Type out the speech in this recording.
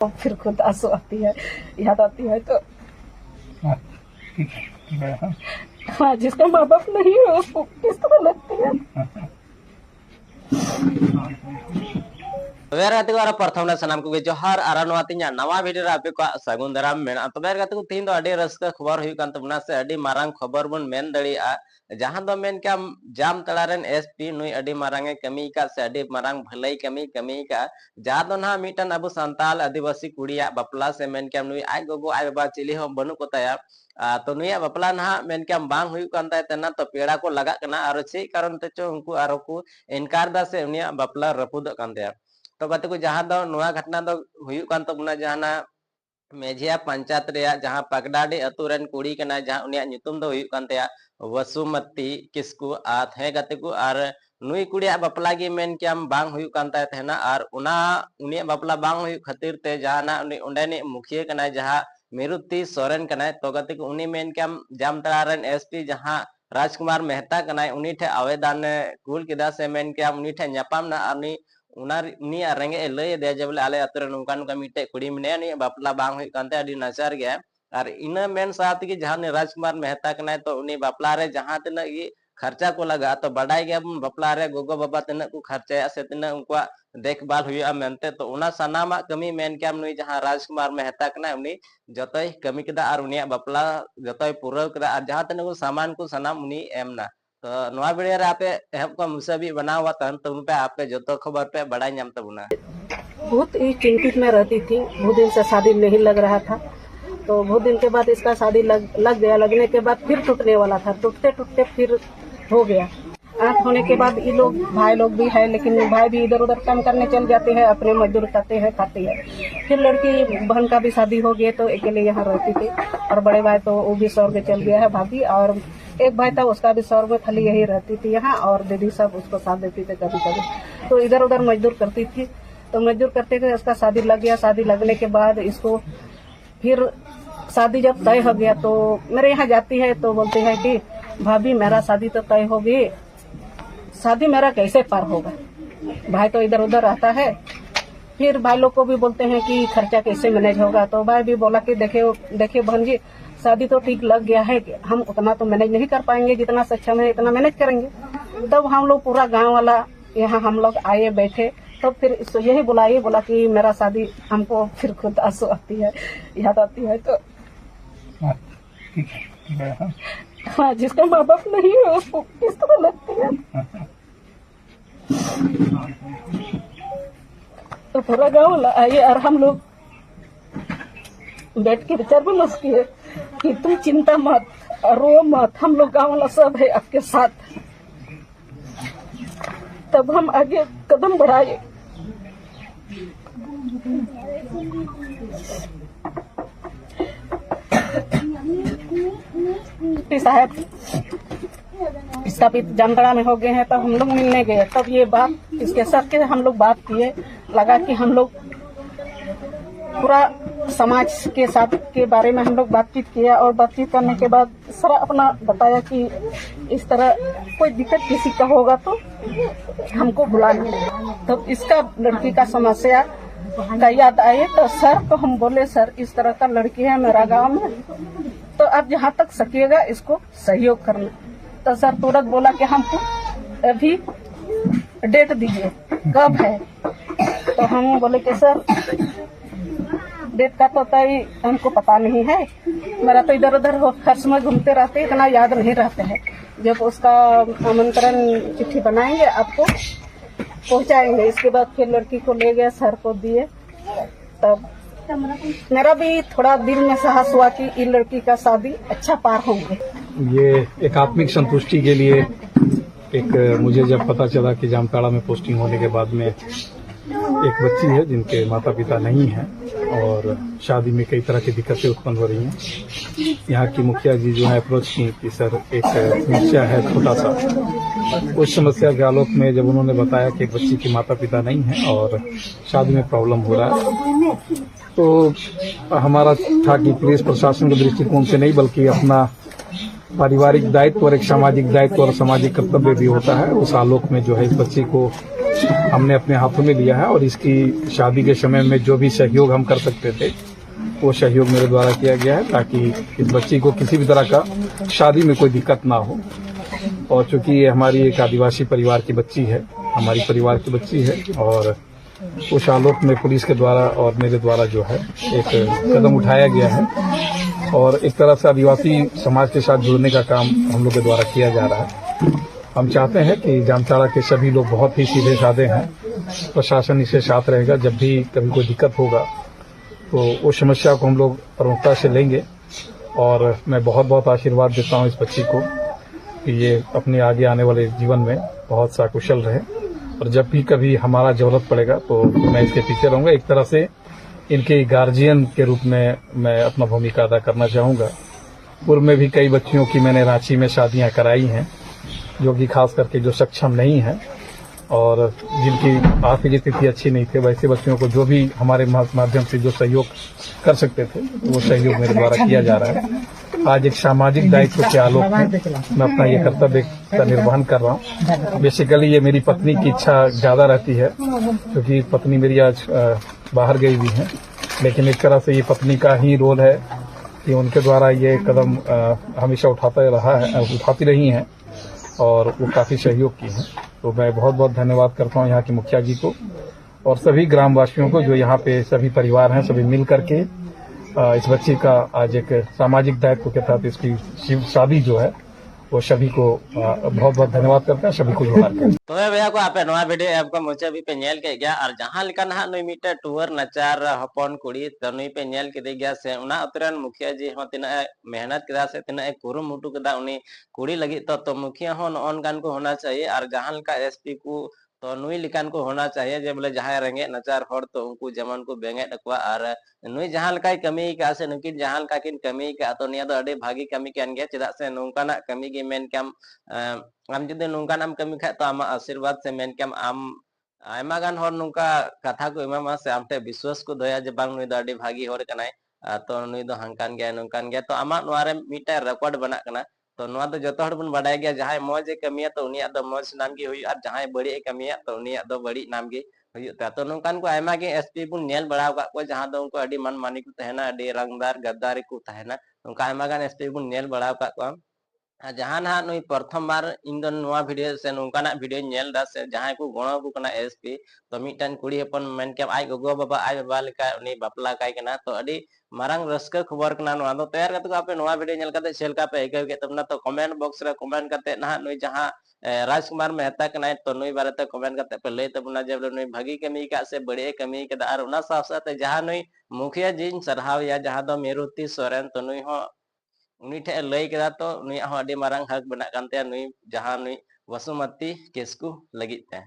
फिर खुद आंसू आती है, याद आती है तो ठीक है। हाँ, जिसका माँ बाप नहीं है उसको किस तरह लगती है। तबेर गाते को प्रथम ने सनाम को जोहार आरा नवा तिया नवा वीडियो रे आपे को सगुन दाराम मेना तबेर गाते को तीन दो अडी रस्का खबर हुई कान तबना से अडी मारांग खबर बन मेन दड़िया जहां दो मेन क्या जाम तलारन एसपी नुई अडी मारांगे कमी का से अडी मारांग भलाई कमी का जहां दो ना मीटन अबु संताल आदिवासी कुड़िया बपला से मेन क्या नुई आय गोगो आय बा चिली हो बनु को तया तो नुया बपला ना मेन क्या बांग हुई कान तना तो पेड़ा को लगा कना आरो चे कारण ते चो उनको आरो को इनकार दा से उनिया बपला रपुद कान तया तो गाते को जहां दो नुआ घटना दो हुई कान तबना जहां मेझिया पंचायत रे जहां पगडाडी अतुरन कुड़ी कना जहां उनिया nyutum दो हुई कान तया वसुमती किसकु थे गाते को आर नुई कुड़िया बपला गी मेन क्याम बांग हुई कान ताय थेना आर उना उनिया बपला बांग हुई खातिर ते जहां उंडेनी मुखिया कना जहां मेरुति सोरेन कना तो गाते को उनी मेन क्याम जामतलारन एसपी जहां राजकुमार मेहता कना उनी ठे आवेदन कुल किदा से मेन क्याम उनी ठे न्यापाम ना उनी उनी रेंगे लय दे जे बोले आले अतरे नुका नुका मिटे कुड़ी मने नि बापला बांग हुई कानते अडी नचार गया और इन मेन साथ की जहां राजकुमार मेहता कना तो उनी बापला रे जहां तना ये खर्चा को लगा तो बढ़ाई गया बापला रे गोगो बाबा तना को खर्चा से तना उनका देखभाल हुआ मेनते तो उना सनामा कमी मेन क्या नुई जहां राजकुमार मेहता कना उनी जतय कमी केदा और उनिया बापला जतय पूरा केदा और जहां तना को सामान को सनाम उनी एमना तो नवा वीडियो रे आपे एहब को मुसाबी बना हुआ तन तो उन पे आपके जो खबर पे बड़ाई नाम तबना बहुत ही चिंतित में रहती थी। बहुत दिन से शादी नहीं लग रहा था तो बहुत दिन के बाद इसका शादी लग गया। लगने के बाद फिर टूटने वाला था, टूटते टूटते फिर हो गया। आंख होने के बाद ये लोग भाई लोग भी है लेकिन भाई भी इधर उधर काम करने चल जाते हैं, अपने मजदूर करते हैं खाते हैं। फिर लड़की बहन का भी शादी हो गया तो अकेले यहाँ रहती थी और बड़े भाई तो वो भी शहर में चल गया है भाभी और एक भाई था उसका भी शहर में खाली यही रहती थी यहाँ और दीदी सब उसको साथ देती थी कभी कभी तो इधर उधर मजदूर करती थी। तो मजदूर करते थे उसका शादी लग गया। शादी लगने के बाद इसको फिर शादी जब तय हो गया तो मेरे यहाँ जाती है तो बोलते हैं कि भाभी मेरा शादी तो तय हो गई, शादी मेरा कैसे पार होगा। भाई तो इधर उधर रहता है। फिर भाई लोग को भी बोलते हैं कि खर्चा कैसे मैनेज होगा। तो भाई भी बोला कि देखिए बहन जी शादी तो ठीक लग गया है, हम उतना तो मैनेज नहीं कर पाएंगे, जितना सक्षम है इतना मैनेज करेंगे। तब हम लोग पूरा गांव वाला यहाँ हम लोग आए बैठे तो फिर यही बोला कि मेरा शादी हमको फिर खुद आंसू आती है, याद आती है तो ठीक है। हाँ, जिसका माँ बाप नहीं है उसको किस तरह लगती है। तो पूरा गाँव वाला आए और हम लोग बैठ के विचार विमर्श किए कि तुम चिंता मत, रो मत, हम लोग गाँव वाला सब है आपके साथ। तब हम आगे कदम बढ़ाए। साहब स्थापित जामताड़ा में हो गए हैं तब हम लोग मिलने गए। तब ये बात इसके सर के हम लोग बात किए, लगा कि हम लोग पूरा समाज के साथ के बारे में हम लोग बातचीत किया और बातचीत करने के बाद सारा अपना बताया कि इस तरह कोई दिक्कत किसी का होगा तो हमको बुलाना। तो इसका लड़की का समस्या का याद आए तो सर को हम बोले सर इस तरह का लड़की है मेरा गांव में तो आप जहाँ तक सकिएगा इसको सहयोग करना। तो सर तुरंत बोला कि हमको अभी डेट दीजिए कब है। तो हम बोले कि सर डेट का तो तय हमको पता नहीं है, मेरा तो इधर उधर हर समय घूमते रहते इतना याद नहीं रहता है। जब उसका आमंत्रण चिट्ठी बनाएंगे आपको पहुंचाएंगे। इसके बाद फिर लड़की को ले गए सर को दिए। तब मेरा भी थोड़ा दिल में साहस हुआ कि ये लड़की का शादी अच्छा पार होंगे। ये एक आत्मिक संतुष्टि के लिए मुझे जब पता चला कि जामताड़ा में पोस्टिंग होने के बाद में एक बच्ची है जिनके माता पिता नहीं हैं और शादी में कई तरह की दिक्कतें उत्पन्न हो रही हैं। यहाँ की मुखिया जी जो है अप्रोच की कि सर एक समस्या है छोटा सा। उस समस्या के आलोक में जब उन्होंने बताया कि एक बच्ची के माता पिता नहीं हैं और शादी में प्रॉब्लम हो रहा है तो हमारा था कि पुलिस प्रशासन के दृष्टिकोण से नहीं बल्कि अपना पारिवारिक दायित्व और एक सामाजिक दायित्व और सामाजिक कर्तव्य भी होता है। उस आलोक में जो है इस बच्ची को हमने अपने हाथों में लिया है और इसकी शादी के समय में जो भी सहयोग हम कर सकते थे वो सहयोग मेरे द्वारा किया गया है, ताकि इस बच्ची को किसी भी तरह का शादी में कोई दिक्कत ना हो। और चूंकि ये हमारी एक आदिवासी परिवार की बच्ची है, हमारी परिवार की बच्ची है, और उस आलोक में पुलिस के द्वारा और मेरे द्वारा जो है एक कदम उठाया गया है और एक तरह से आदिवासी समाज के साथ जुड़ने का काम हम लोग के द्वारा किया जा रहा है। हम चाहते हैं कि जामताड़ा के सभी लोग बहुत ही सीधे साधे हैं, प्रशासन इसके साथ रहेगा। जब भी कभी कोई दिक्कत होगा तो उस समस्या को हम लोग प्रमुखता से लेंगे और मैं बहुत बहुत आशीर्वाद देता हूं इस बच्ची को कि ये अपने आगे आने वाले जीवन में बहुत सा कुशल रहे, और जब भी कभी हमारा जरूरत पड़ेगा तो मैं इसके पीछे रहूंगा। एक तरह से इनके गार्जियन के रूप में मैं अपना भूमिका अदा करना चाहूंगा। पूर्व में भी कई बच्चियों की मैंने रांची में शादियां कराई हैं, जो कि खास करके जो सक्षम नहीं है और जिनकी आर्थिक स्थिति अच्छी नहीं थी, वैसे बच्चियों को जो भी हमारे माध्यम से जो सहयोग कर सकते थे वो सहयोग मेरे द्वारा किया जा रहा है। आज एक सामाजिक दायित्व के आलोक में मैं अपना ये कर्तव्य का निर्वहन कर रहा हूँ। बेसिकली ये मेरी पत्नी की इच्छा ज्यादा रहती है, क्योंकि पत्नी मेरी आज बाहर गई हुई है, लेकिन एक तरह से ये पत्नी का ही रोल है कि उनके द्वारा ये कदम हमेशा उठाती रही हैं और वो काफी सहयोग की है। तो मैं बहुत बहुत धन्यवाद करता हूँ यहाँ के मुखिया जी को और सभी ग्रामवासियों को, जो यहाँ पे सभी परिवार हैं, सभी मिल करके इस बच्ची का आज एक सामाजिक दायित्व के तहत इसकी शादी जो है वो सभी को बहुत बहुत धन्यवाद करते हैं, सभी को जोहार करते हैं। तो भैया को आपे नवा वीडियो एप को मुझे भी पे नेल के गया और जहां लेका ना नुई मिटे टूर नचार हपन कुड़ी तो नुई पे नेल के गया से उना उतरन मुखिया जी हो तिना मेहनत केदा से तिना एक कुरुमुटु केदा उनी कुड़ी लगी तो मुखिया हो ऑन गान को होना चाहिए और जहां लेका एसपी को तो नुई लिकान को होना चाहिए जे बोले जहां रेंगे नचार हर तो उनको जमन को बेंगे डकवा और नुई जहां लेका कमी का से नुकिन जहां लेका किन कमी का तो निया दो अडे भागी कमी कान गया चेदा से नोंकाना कमी गे मेन काम आम जुदे नोंकान आम कमी खा तो आम आशीर्वाद से मेन काम आम आयमा गान हर नोंका कथा को एमा से आमते विश्वास को दया जे बांग नुई दो अडे भागी हर कनाय तो नुई दो हांकान गया नोंकान गया तो आमा नोआरे मिटा रिकॉर्ड बना कना तो नोआ दो जतो हर बन बाडाय गया जहां मौज ए कमिया तो उनिया दो मौज नाम गे हुई और जहां बड़ी ए कमिया तो उनिया दो बड़ी नाम गे हुई तो नोंकान को आयमा गे एसपी बुन नेल बड़ाव का को जहां दो उनको अडी मन मानी को तहना अडी रंगदार गद्दारी को तहना उनका आयमा गान एसपी बुन नेल बड़ाव का को जहां ना नुई प्रथम बार इन दो नोआ वीडियो से नोंकाना वीडियो नेल दा से जहां को गणो को कना एसपी तो मिटन कुड़ी अपन मेन के आई गोगो बाबा आई बाबा लेका उनी बापला काय कना तो अडी मारंग रस्का खबर कना नोआ दो तैयार कते आपे नोआ वीडियो नेल कते सेलका पे एके के तबना तो कमेंट बॉक्स रे कमेंट कते ना नुई जहां राजकुमार मेहता कना तो नुई बारे कमेंट कते पे लay तबना जे नुई भागी कमी का से बड़े कमी के दार उना साफ साथ जहां नुई मुखिया जी सरहाव या जहां दो मेरुती सोरेन तो नुई हो उनी ठे लय केदा तो नुई हो अडी मारंग हक बना कानते नुई जहां नुई वसुमती किस्कू लगित ते।